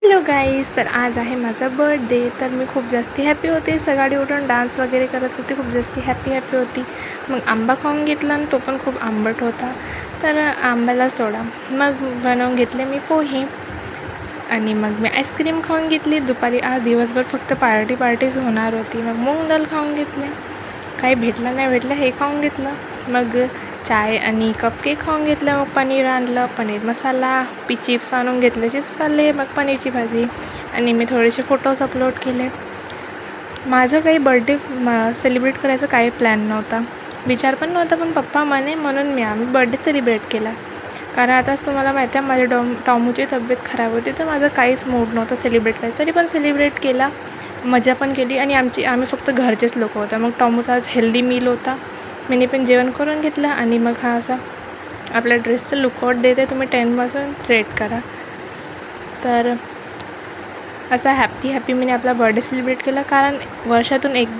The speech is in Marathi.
हॅलो गाईज, तर आज आहे माझा बर्थडे. तर मी खूप जास्ती हॅपी होते. सकाळी उठून डान्स वगैरे करत होते, खूप जास्ती हॅपी होती. मग आंबा खाऊन घेतला आणि तो पण खूप आंबट होता, तर आंब्याला सोडा. मग बनवून घेतले मी पोहे आणि मग मी आईस्क्रीम खाऊन घेतली. दुपारी आज दिवसभर फक्त पार्टीच होणार होती. मग मूग दाल खाऊन घेतले. काही भेटलं हे खाऊन घेतलं. मग चाय आणि कपकेक खाऊन घेतलं. मग पनीर आणलं, पनीर मसाला, चिप्स आणून घेतले, चिप्स खाल्ले. मग पनीरची भाजी आणि मी थोडेसे फोटोज अपलोड केले. माझं काही बर्थडे सेलिब्रेट करायचं काही प्लॅन नव्हता, विचार पण नव्हता, पण पप्पा म्हणून आम्ही बर्थडे सेलिब्रेट केला. कारण आताच तुम्हाला माहिती आहे माझ्या टॉमूची तब्येत खराब होती, तर माझं काहीच मूड नव्हतं सेलिब्रेट करायचं. तरी पण सेलिब्रेट केला, मजा पण केली. आणि आम्ही फक्त घरचेच लोक होतो. मग टॉमूचा आज हेल्दी मील होता, मी पण जेवण करून घेतलं. आणि मग हा असा आपल्या ड्रेसचं लुकआउट देते, तुम्ही 10% रेट करा. तर असा हॅपी मी आपला बर्थडे सेलिब्रेट केला, कारण वर्षातून एकदा